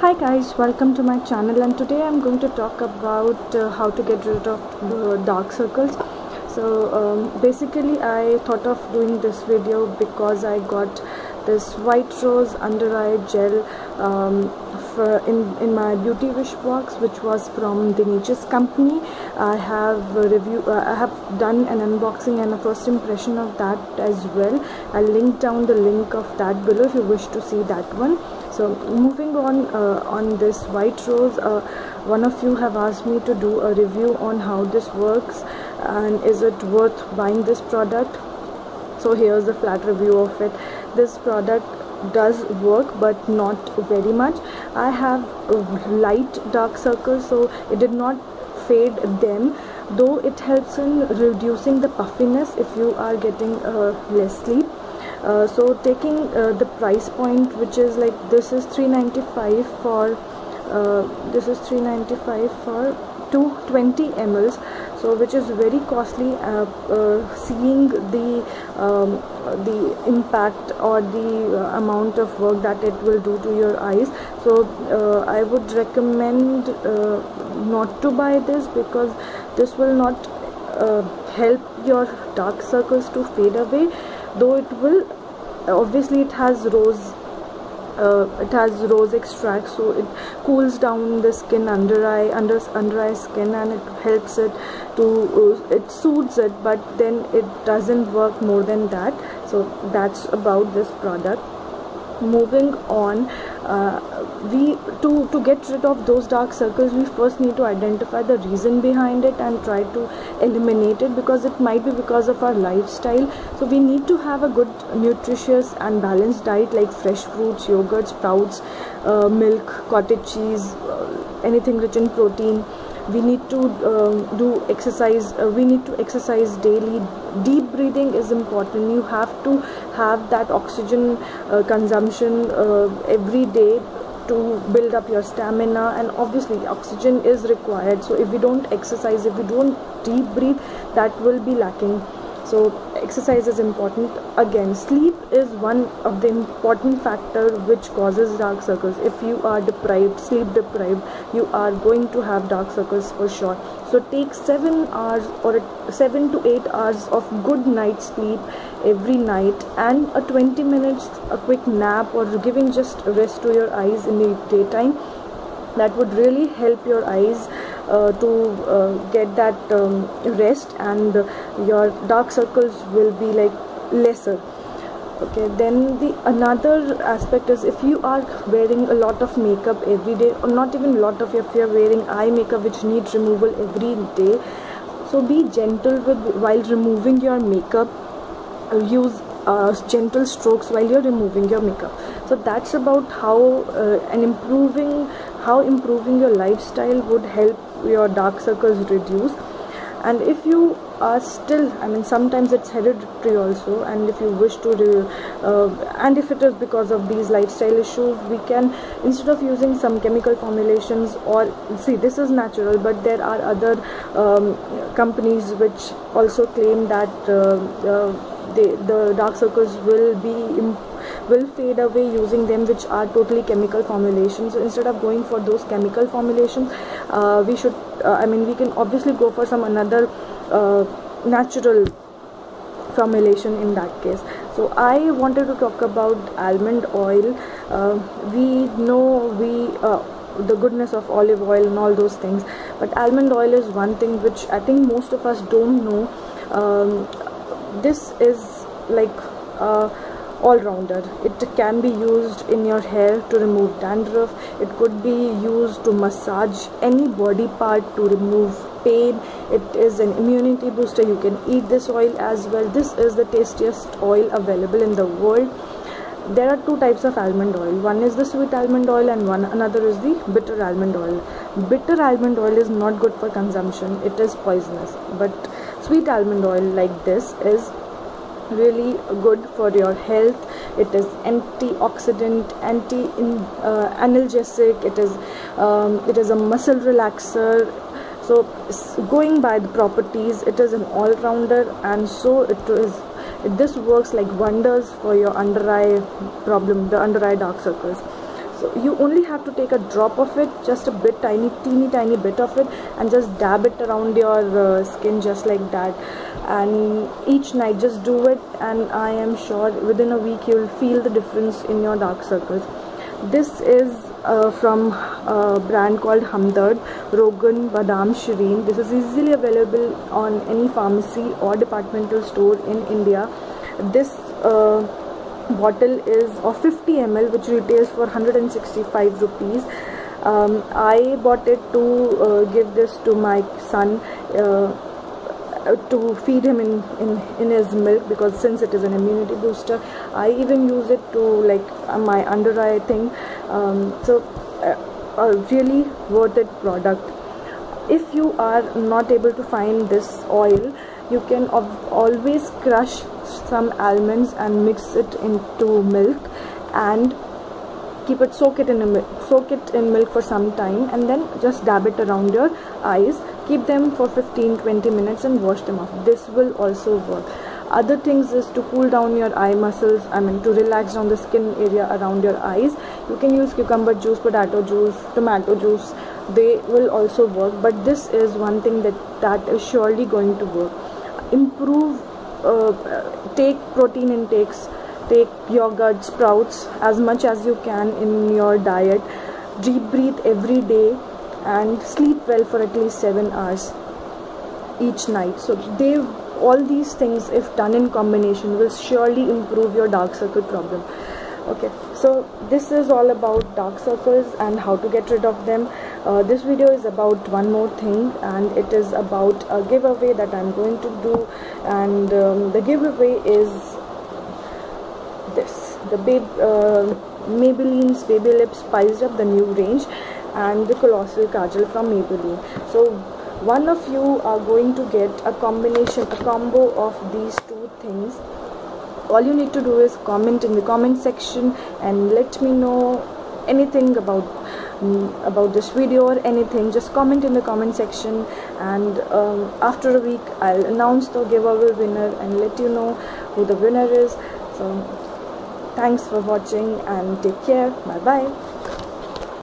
Hi guys, welcome to my channel, and today I'm going to talk about how to get rid of dark circles. Basically I thought of doing this video because I got this white rose under eye gel in my beauty wish box, which was from the Nature's Company. I have I have done an unboxing and a first impression of that as well. I'll link down the link of that below if you wish to see that one. So moving on this white rose, one of you have asked me to do a review on how this works and is it worth buying this product. So here's a flat review of it. This product does work, but not very much. I have light dark circles, so it did not fade them, though it helps in reducing the puffiness if you are getting less sleep. So taking the price point, which is like this is $395 for 220 mls, so which is very costly. Seeing the impact or the amount of work that it will do to your eyes, so I would recommend not to buy this, because this will not help your dark circles to fade away, though it will. Obviously it has rose extract, so it cools down the skin, under eye skin, and it helps it to it soothes it, but then it doesn't work more than that. So that's about this product. Moving on, to get rid of those dark circles, we first need to identify the reason behind it and try to eliminate it, because it might be because of our lifestyle. So we need to have a good, nutritious and balanced diet, like fresh fruits, yogurt, sprouts, milk, cottage cheese, anything rich in protein. We need to do exercise. We need to exercise daily. Deep breathing is important. You have to have that oxygen consumption every day to build up your stamina, and obviously oxygen is required. So if we don't exercise, if we don't deep breathe, that will be lacking. So exercise is important. Again, sleep is one of the important factor which causes dark circles. If you are sleep deprived, you are going to have dark circles for sure. So take 7 hours or 7 to 8 hours of good night's sleep every night, and a 20 minutes a quick nap, or giving just rest to your eyes in the daytime. That would really help your eyes to get that rest, and your dark circles will be like lesser. Okay, then the another aspect is, if you are wearing a lot of makeup every day, or not even a lot of, if you are wearing eye makeup which needs removal every day, so be gentle while removing your makeup. Use gentle strokes while you're removing your makeup. So that's about how improving your lifestyle would help your dark circles reduce. And if you are still, sometimes it's hereditary also, and if you wish to and if it is because of these lifestyle issues, we can, instead of using some chemical formulations, or see, this is natural, but there are other companies which also claim that the dark circles will fade away using them, which are totally chemical formulations. So instead of going for those chemical formulations, we should we can obviously go for some another natural formulation in that case. So I wanted to talk about almond oil. We know the goodness of olive oil and all those things, but almond oil is one thing which I think most of us don't know. This is like all-rounder. It can be used in your hair to remove dandruff. It could be used to massage any body part to remove pain. It is an immunity booster. You can eat this oil as well. This is the tastiest oil available in the world. There are two types of almond oil. One is the sweet almond oil, and another is the bitter almond oil. Bitter almond oil is not good for consumption. It is poisonous. But sweet almond oil like this is really good for your health. It is antioxidant, analgesic. It is a muscle relaxer. So going by the properties, it is an all-rounder, and so this works like wonders for your under eye problem, the under eye dark circles. So you only have to take a drop of it, just a bit, teeny bit of it, and just dab it around your skin just like that. And each night just do it, and I am sure within a week you will feel the difference in your dark circles. This is from a brand called Hamdard Rogan Badam Shireen. This is easily available on any pharmacy or departmental store in India. This bottle is of 50 ml, which retails for 165 rupees. I bought it to give this to my son, to feed him in his milk, because since it is an immunity booster. I even use it to like my under eye thing. So a really worth it product. If you are not able to find this oil, you can always crush some almonds and mix it into milk and keep it, soak it in milk for some time, and then just dab it around your eyes. Keep them for 15-20 minutes and wash them off. This will also work. Other things is to cool down your eye muscles, to relax down the skin area around your eyes. You can use cucumber juice, potato juice, tomato juice. They will also work, but this is one thing that is surely going to work. Improve, take protein intakes, take yogurt, sprouts as much as you can in your diet. Deep breathe every day and sleep well for at least 7 hours each night. So all these things, if done in combination, will surely improve your dark circle problem. Okay, so this is all about dark circles and how to get rid of them. This video is about one more thing, and it is about a giveaway that I'm going to do. And the giveaway is this, the Maybelline's Baby Lips Spiced Up, the new range, and the Colossal Kajal from Maybelline. So one of you are going to get a combo of these two things. All you need to do is comment in the comment section and let me know anything about this video or anything. Just comment in the comment section, and after a week I'll announce the giveaway winner and let you know who the winner is. So thanks for watching and take care. Bye bye.